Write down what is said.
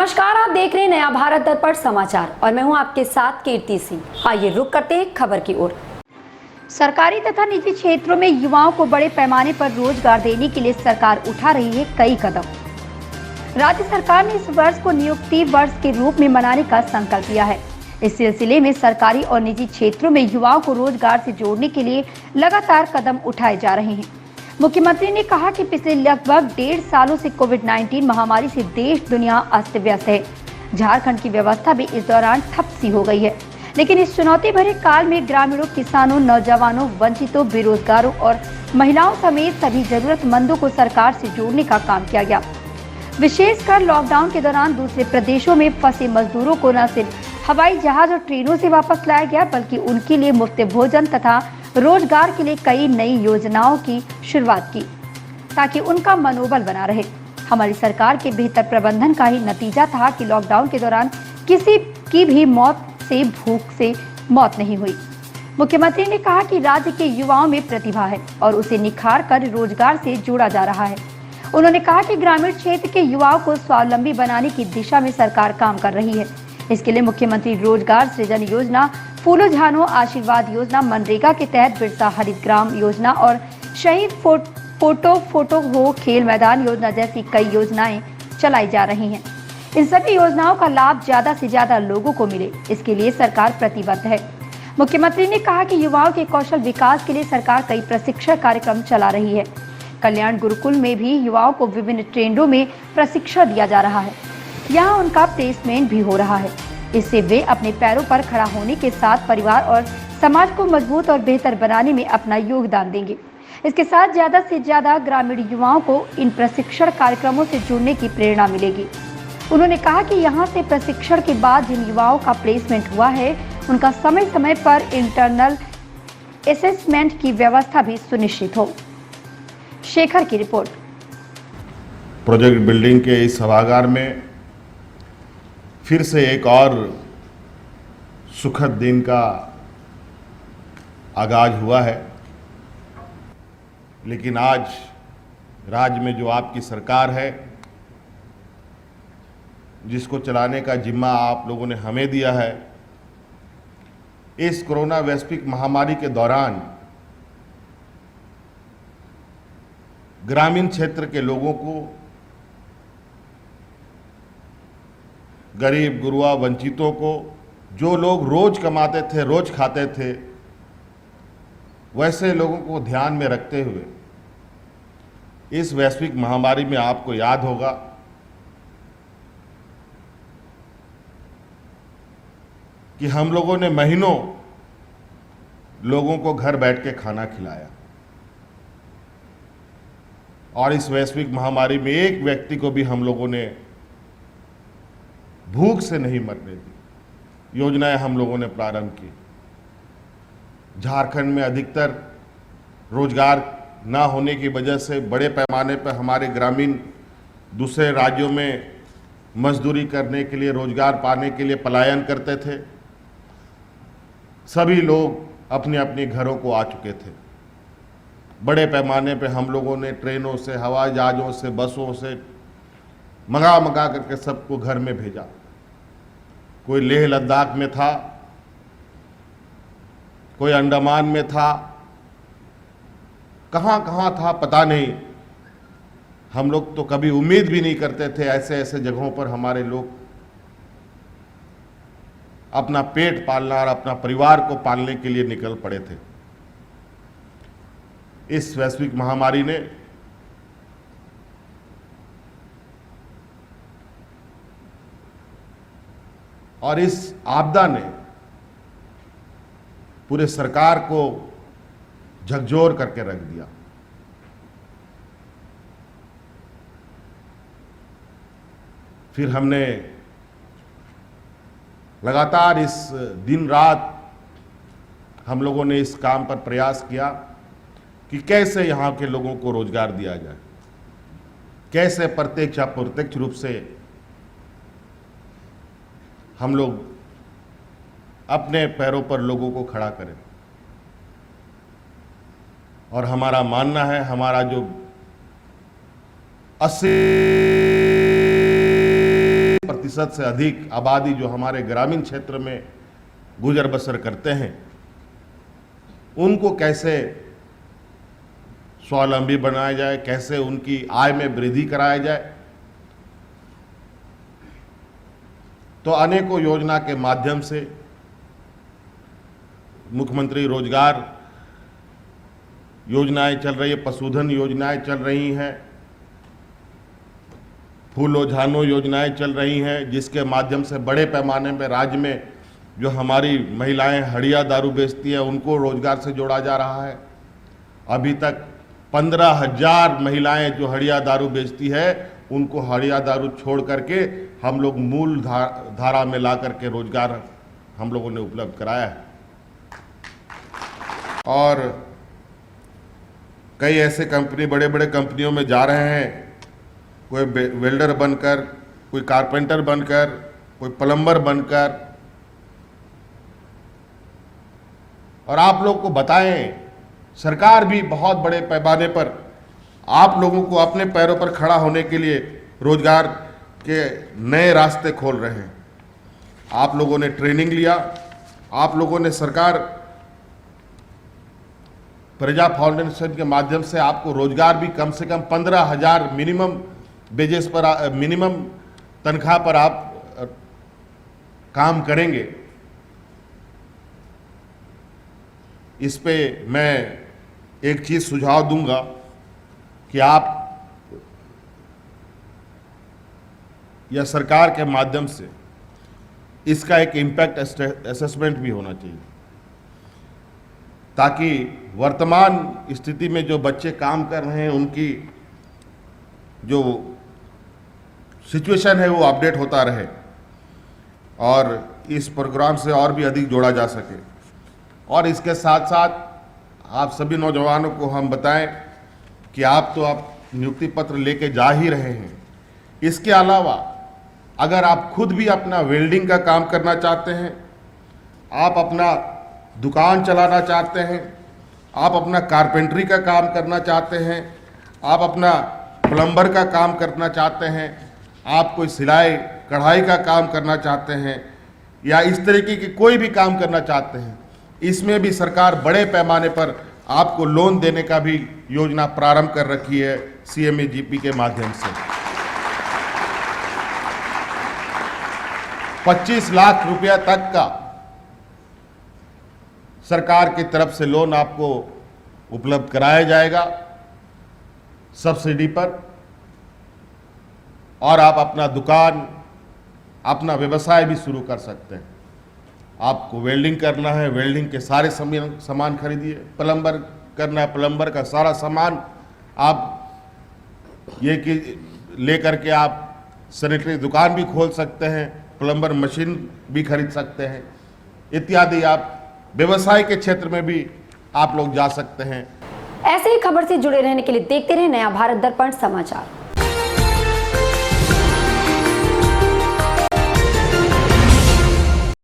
नमस्कार, आप देख रहे हैं नया भारत दर्पण समाचार और मैं हूं आपके साथ कीर्ति सिंह। आइए रुक करते हैं खबर की ओर। सरकारी तथा निजी क्षेत्रों में युवाओं को बड़े पैमाने पर रोजगार देने के लिए सरकार उठा रही है कई कदम। राज्य सरकार ने इस वर्ष को नियुक्ति वर्ष के रूप में मनाने का संकल्प लिया है। इस सिलसिले में सरकारी और निजी क्षेत्रों में युवाओं को रोजगार से जोड़ने के लिए लगातार कदम उठाए जा रहे हैं। मुख्यमंत्री ने कहा कि पिछले लगभग 1.5 सालों से कोविड-19 महामारी से देश दुनिया अस्त व्यस्त है। झारखंड की व्यवस्था भी इस दौरान ठप सी हो गई है, लेकिन इस चुनौती भरे काल में ग्रामीणों, किसानों, नौजवानों, वंचितों, बेरोजगारों और महिलाओं समेत सभी जरूरतमंदों को सरकार से जोड़ने का काम किया गया। विशेषकर लॉकडाउन के दौरान दूसरे प्रदेशों में फंसे मजदूरों को न सिर्फ हवाई जहाज और ट्रेनों से वापस लाया गया, बल्कि उनके लिए मुफ्त भोजन तथा रोजगार के लिए कई नई योजनाओं की शुरुआत की, ताकि उनका मनोबल बना रहे। हमारी सरकार के बेहतर प्रबंधन का ही नतीजा था कि लॉकडाउन के दौरान किसी की भी भूख से मौत नहीं हुई। मुख्यमंत्री ने कहा कि राज्य के युवाओं में प्रतिभा है और उसे निखार कर रोजगार से जोड़ा जा रहा है। उन्होंने कहा कि ग्रामीण क्षेत्र के युवाओं को स्वावलंबी बनाने की दिशा में सरकार काम कर रही है। इसके लिए मुख्यमंत्री रोजगार सृजन योजना, फूलो झानो आशीर्वाद योजना, मनरेगा के तहत बिरसा हरित ग्राम योजना और शहीद फोटो हो खेल मैदान योजना जैसी कई योजनाएं चलाई जा रही हैं। इन सभी योजनाओं का लाभ ज्यादा से ज्यादा लोगों को मिले, इसके लिए सरकार प्रतिबद्ध है। मुख्यमंत्री ने कहा कि युवाओं के कौशल विकास के लिए सरकार कई प्रशिक्षण कार्यक्रम चला रही है। कल्याण गुरुकुल में भी युवाओं को विभिन्न ट्रेंडों में प्रशिक्षण दिया जा रहा है। यहाँ उनका प्लेसमेंट भी हो रहा है। इससे वे अपने पैरों पर खड़ा होने के साथ परिवार और समाज को मजबूत और बेहतर बनाने में अपना योगदान देंगे। इसके साथ ज्यादा से ज्यादा ग्रामीण युवाओं को इन प्रशिक्षण कार्यक्रमों से जुड़ने की प्रेरणा मिलेगी। उन्होंने कहा कि यहाँ से प्रशिक्षण के बाद जिन युवाओं का प्लेसमेंट हुआ है, उनका समय समय पर इंटरनल असेसमेंट की व्यवस्था भी सुनिश्चित हो। शेखर की रिपोर्ट। प्रोजेक्ट बिल्डिंग के इस सभागार में फिर से एक और सुखद दिन का आगाज हुआ है, लेकिन आज राज्य में जो आपकी सरकार है, जिसको चलाने का जिम्मा आप लोगों ने हमें दिया है, इस कोरोना वैश्विक महामारी के दौरान ग्रामीण क्षेत्र के लोगों को, गरीब गुरुआ वंचितों को, जो लोग रोज कमाते थे, रोज खाते थे, वैसे लोगों को ध्यान में रखते हुए इस वैश्विक महामारी में आपको याद होगा कि हम लोगों ने महीनों लोगों को घर बैठ के खाना खिलाया और इस वैश्विक महामारी में एक व्यक्ति को भी हम लोगों ने भूख से नहीं मरने दी। योजनाएं हम लोगों ने प्रारंभ की। झारखंड में अधिकतर रोजगार ना होने की वजह से बड़े पैमाने पर हमारे ग्रामीण दूसरे राज्यों में मजदूरी करने के लिए, रोजगार पाने के लिए पलायन करते थे। सभी लोग अपने अपने घरों को आ चुके थे। बड़े पैमाने पे हम लोगों ने ट्रेनों से, हवाई जहाज़ों से, बसों से मंगा करके सबको घर में भेजा। कोई लेह लद्दाख में था, कोई अंडमान में था, कहाँ कहाँ था पता नहीं। हम लोग तो कभी उम्मीद भी नहीं करते थे ऐसे ऐसे जगहों पर हमारे लोग अपना पेट पालना और अपना परिवार को पालने के लिए निकल पड़े थे। इस वैश्विक महामारी ने और इस आपदा ने पूरे सरकार को झकझोर करके रख दिया। फिर हमने लगातार इस दिन रात हम लोगों ने इस काम पर प्रयास किया कि कैसे यहाँ के लोगों को रोजगार दिया जाए, कैसे प्रत्यक्ष या अप्रत्यक्ष रूप से हम लोग अपने पैरों पर लोगों को खड़ा करें। और हमारा मानना है, हमारा जो 80% 90% से अधिक आबादी जो हमारे ग्रामीण क्षेत्र में गुजर बसर करते हैं, उनको कैसे स्वावलंबी बनाया जाए, कैसे उनकी आय में वृद्धि कराया जाए। तो अनेकों योजना के माध्यम से मुख्यमंत्री रोजगार योजनाएं चल रही है, पशुधन योजनाएं चल रही हैं, फूलो झानो योजनाएं चल रही हैं, जिसके माध्यम से बड़े पैमाने में राज्य में जो हमारी महिलाएं हड़िया दारू बेचती है उनको रोजगार से जोड़ा जा रहा है। अभी तक 15,000 महिलाएं जो हड़िया दारू बेचती है उनको हड़िया दारू छोड़ करके हम लोग मूल धारा में ला करके रोजगार हम लोगों ने उपलब्ध कराया है। और कई ऐसे कंपनी बड़े बड़े कंपनियों में जा रहे हैं, कोई वेल्डर बनकर, कोई कारपेंटर बनकर, कोई प्लम्बर बनकर। और आप लोग को बताएं, सरकार भी बहुत बड़े पैमाने पर आप लोगों को अपने पैरों पर खड़ा होने के लिए रोजगार के नए रास्ते खोल रहे हैं। आप लोगों ने ट्रेनिंग लिया, आप लोगों ने सरकार प्रजा फाउंडेशन के माध्यम से आपको रोजगार भी कम से कम 15,000 मिनिमम वेजेस पर, मिनिमम तनख्वाह पर आप काम करेंगे। इस पे मैं एक चीज सुझाव दूंगा कि आप या सरकार के माध्यम से इसका एक इम्पैक्ट असेसमेंट भी होना चाहिए, ताकि वर्तमान स्थिति में जो बच्चे काम कर रहे हैं उनकी जो सिचुएशन है वो अपडेट होता रहे और इस प्रोग्राम से और भी अधिक जोड़ा जा सके। और इसके साथ साथ आप सभी नौजवानों को हम बताएं कि आप नियुक्ति पत्र लेके जा ही रहे हैं। इसके अलावा अगर आप खुद भी अपना वेल्डिंग का काम करना चाहते हैं, आप अपना दुकान चलाना चाहते हैं, आप अपना कारपेंटरी का काम करना चाहते हैं, आप अपना प्लम्बर का काम करना चाहते हैं, आप कोई सिलाई कढ़ाई का काम करना चाहते हैं या इस तरीके की कोई भी काम करना चाहते हैं, इसमें भी सरकार बड़े पैमाने पर आपको लोन देने का भी योजना प्रारंभ कर रखी है CMAGP के माध्यम से। 25 लाख रुपया तक का सरकार की तरफ से लोन आपको उपलब्ध कराया जाएगा सब्सिडी पर, और आप अपना दुकान, अपना व्यवसाय भी शुरू कर सकते हैं। आपको वेल्डिंग करना है, वेल्डिंग के सारे सामान खरीदिए, प्लम्बर करना है, प्लम्बर का सारा सामान आप ये कि लेकर के आप सैनिटरी दुकान भी खोल सकते हैं, प्लम्बर मशीन भी खरीद सकते हैं इत्यादि। आप व्यवसाय के क्षेत्र में भी आप लोग जा सकते हैं। ऐसे ही खबर से जुड़े रहने के लिए देखते रहे नया भारत दर्पण समाचार।